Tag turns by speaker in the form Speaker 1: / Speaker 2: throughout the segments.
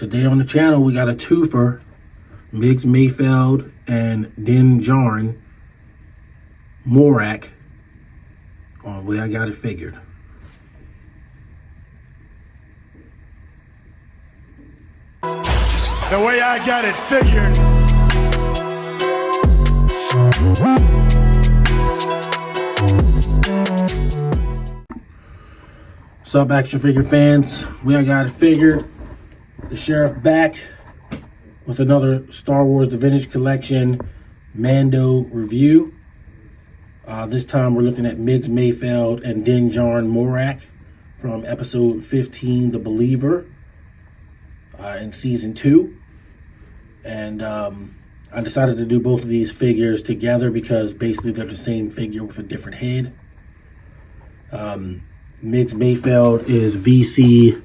Speaker 1: Today on the channel, we got a twofer, Migs Mayfeld and Djarin Morak on the way I got it figured.
Speaker 2: The way I got it figured.
Speaker 1: What's up, action figure fans? We got it figured. The sheriff back with another Star Wars The Vintage Collection Mando review. This time we're looking at Migs Mayfeld and Djarin Morak from episode 15, The Believer, in season 2. And I decided to do both of these figures together because basically they're the same figure with a different head. Migs Mayfeld is VC229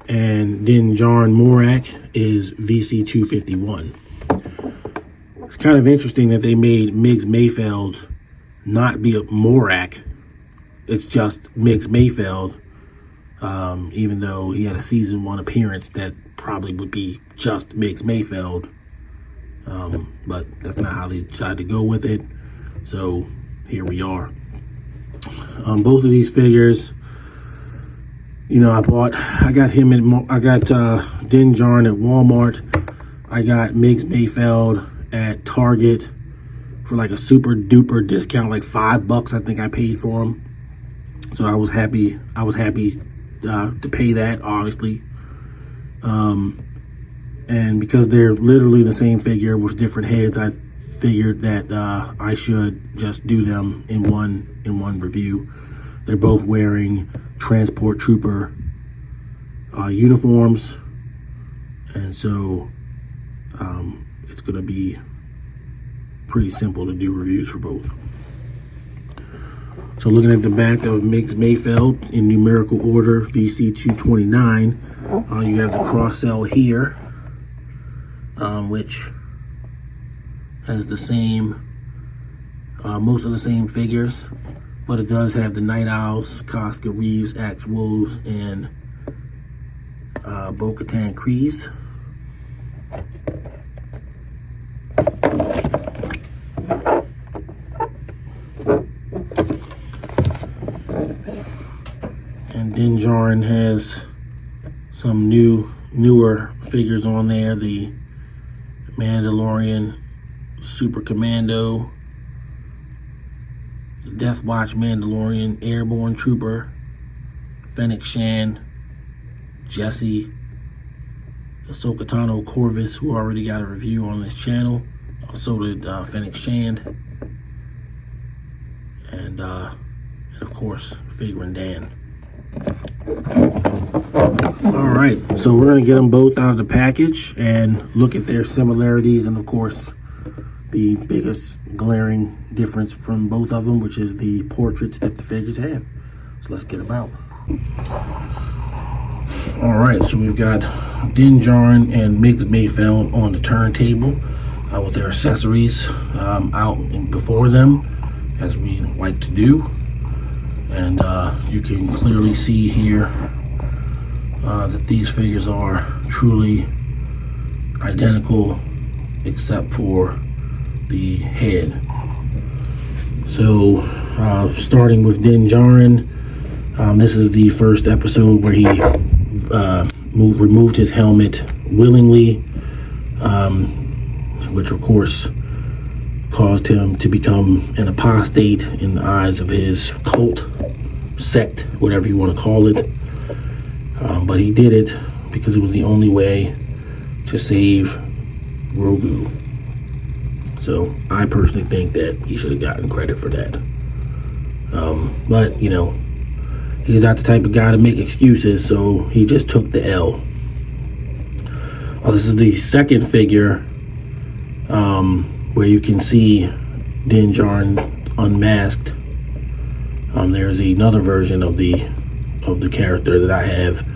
Speaker 1: and Djarin Morak is VC251. It's kind of interesting that they made Migs Mayfeld not be a Morak. It's just Migs Mayfeld, even though he had a season 1 appearance that probably would be just Migs Mayfeld. But that's not how they decided to go with it. So here we are. Both of these figures, you know, I got Djarin at Walmart. I got Migs Mayfeld at Target for like a super duper discount, like $5 I think I paid for them. So I was happy to pay that, obviously. And because they're literally the same figure with different heads, I figured that I should just do them in one review. They're both wearing transport trooper uniforms, and so it's gonna be pretty simple to do reviews for both. So looking at the back of Migs Mayfeld in numerical order, VC229, you have the cross cell here, which has the same, most of the same figures, but it does have the Night Owls, Casca Reeves, Axe Woes, and Bo-Katan Kryze. And Djarin has some newer figures on there. The Mandalorian Super Commando, the Death Watch Mandalorian Airborne Trooper, Fennec Shand, Jesse, Ahsoka Tano Corvus, who already got a review on this channel. Also did Fennec Shand, and of course Figuring Dan. Alright, so we're going to get them both out of the package and look at their similarities, and of course the biggest glaring difference from both of them, which is the portraits that the figures have. So let's get them out. Alright, so we've got Djarin and Migs Mayfeld on the turntable with their accessories out and before them, as we like to do. And you can clearly see here that these figures are truly identical except for the head. So starting with Djarin, this is the first episode where he removed his helmet willingly, which of course caused him to become an apostate in the eyes of his cult, sect, whatever you want to call it. But he did it because it was the only way to save Grogu. So I personally think that he should have gotten credit for that. But, you know, he's not the type of guy to make excuses, so he just took the L. This is the second figure where you can see Djarin unmasked. There's another version of the character that I have,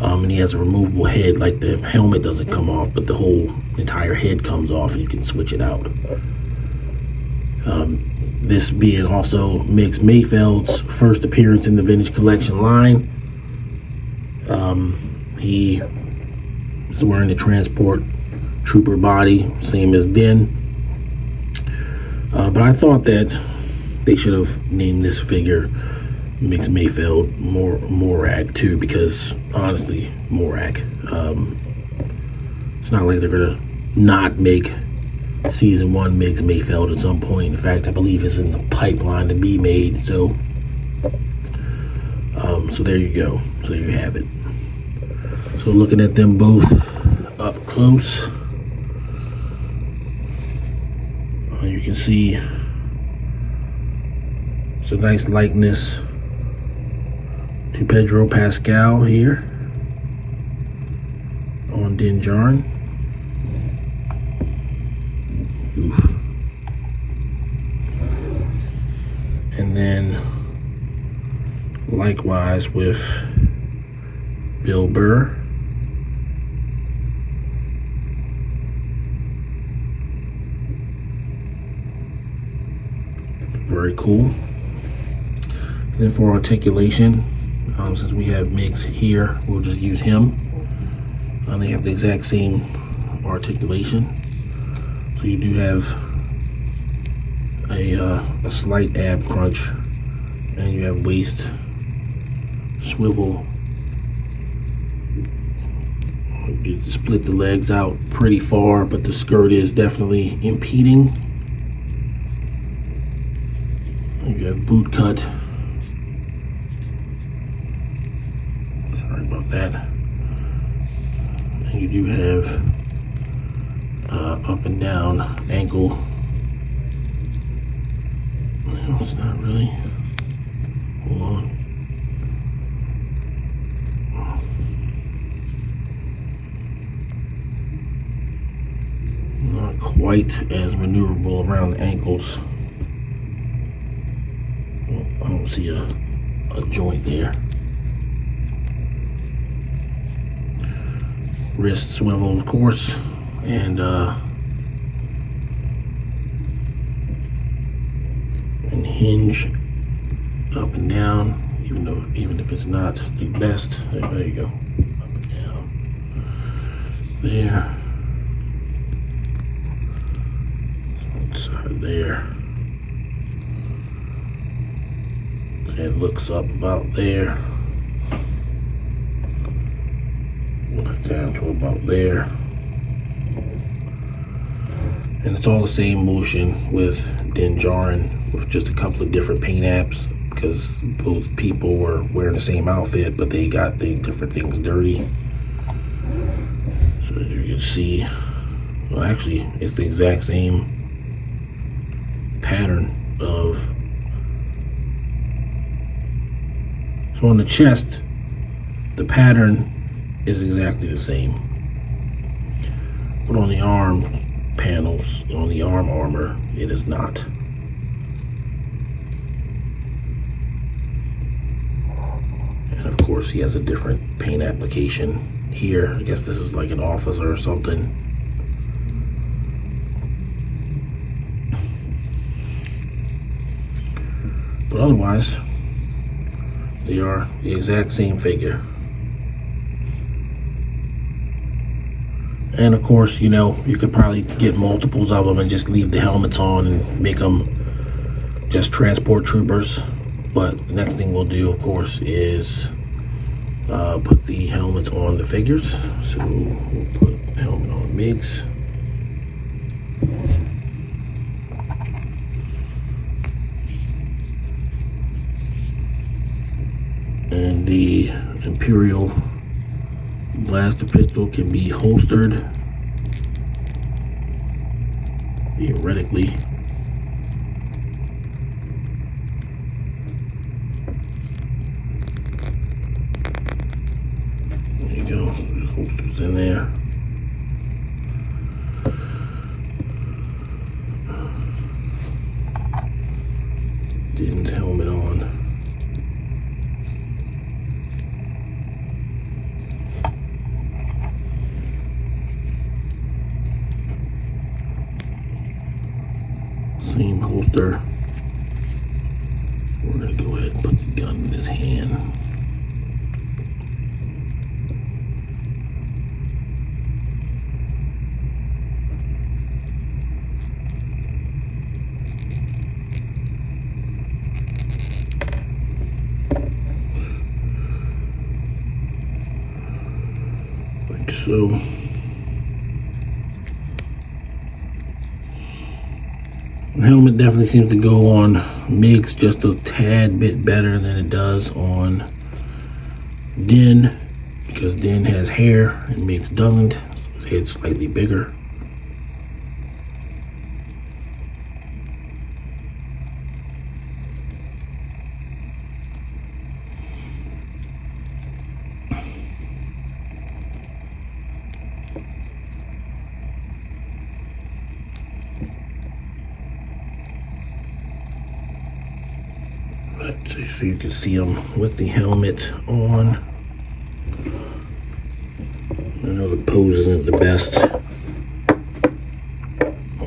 Speaker 1: and he has a removable head. Like, the helmet doesn't come off, but the whole entire head comes off, and you can switch it out. This being also Migs Mayfeld's first appearance in the Vintage Collection line. He is wearing the transport trooper body, same as Den. But I thought that they should have named this figure Migs Mayfeld Morak too, because honestly, Morak. It's not like they're gonna not make season 1 Migs Mayfeld at some point. In fact, I believe it's in the pipeline to be made. So there you go. So there you have it. So looking at them both up close, you can see it's a nice likeness to Pedro Pascal here on Djarin. Oof. And then likewise with Bill Burr. Very cool. And then for articulation, since we have Migs here, we'll just use him. They have the exact same articulation. So you do have a slight ab crunch, and you have waist swivel. You split the legs out pretty far, but the skirt is definitely impeding. You have boot cut. Sorry about that. And you do have up and down ankle. No, it's not really. Hold on. Not quite as maneuverable around the ankles. I don't see a joint there. Wrist swivel, of course, and hinge up and down, even if it's not the best. There you go, up and down. There. Side there. It looks up about there. Looks down to about there. And it's all the same motion with Djarin, with just a couple of different paint apps, because both people were wearing the same outfit, but they got the different things dirty. So as you can see, well, actually, it's the exact same pattern of. So on the chest, the pattern is exactly the same, but on the arm panels, on the arm armor, it is not. And of course, he has a different paint application here. I guess this is like an officer or something. But otherwise, they are the exact same figure. And of course, you could probably get multiples of them and just leave the helmets on and make them just transport troopers. But the next thing we'll do, of course, is put the helmets on the figures. So we'll put the helmet on Migs. And the Imperial blaster pistol can be holstered theoretically. There you go, the holsters in there. Din's helmet on. Same holster. We're going to go ahead and put the gun in his hand. So the helmet definitely seems to go on Migs just a tad bit better than it does on Din, because Din has hair and Migs doesn't. So his head's slightly bigger. So you can see them with the helmet on. I know the pose isn't the best.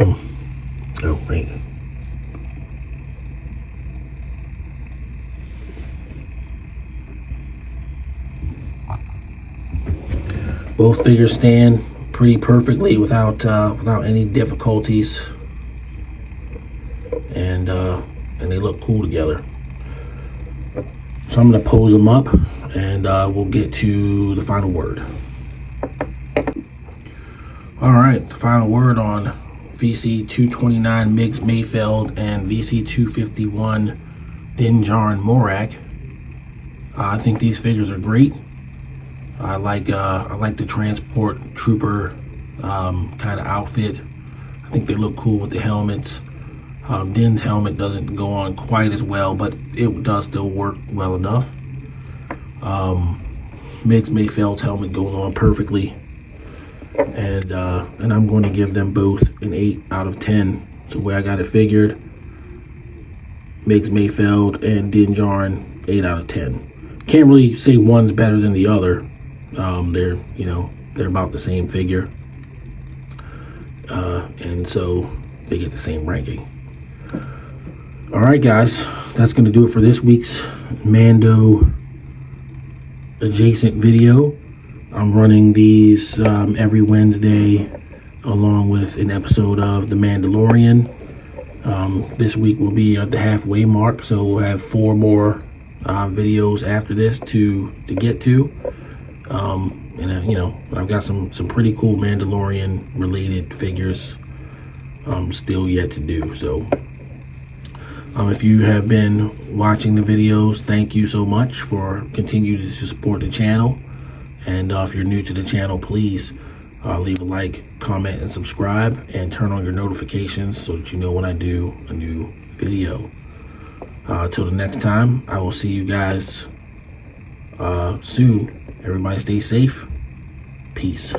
Speaker 1: Oh, right. Both figures stand pretty perfectly without any difficulties, and they look cool together. So I'm going to pose them up, and we'll get to the final word. All right, the final word on VC229 Migs Mayfeld and VC251 Djarin Morak. I think these figures are great. I like the transport trooper kind of outfit. I think they look cool with the helmets. Din's helmet doesn't go on quite as well, but it does still work well enough. Migs Mayfeld's helmet goes on perfectly, and I'm going to give them both an 8 out of 10. So the way I got it figured, Migs Mayfeld and Djarin 8 out of 10. Can't really say one's better than the other. They're about the same figure, and so they get the same ranking. All right, guys, that's going to do it for this week's Mando adjacent video. I'm running these every Wednesday along with an episode of The Mandalorian. This week will be at the halfway mark, so we'll have 4 more videos after this to get to. I've got some pretty cool Mandalorian related figures still yet to do. So if you have been watching the videos, thank you so much for continuing to support the channel. And if you're new to the channel, please leave a like, comment, and subscribe, and turn on your notifications so that you know when I do a new video. Till the next time, I will see you guys soon. Everybody stay safe. Peace.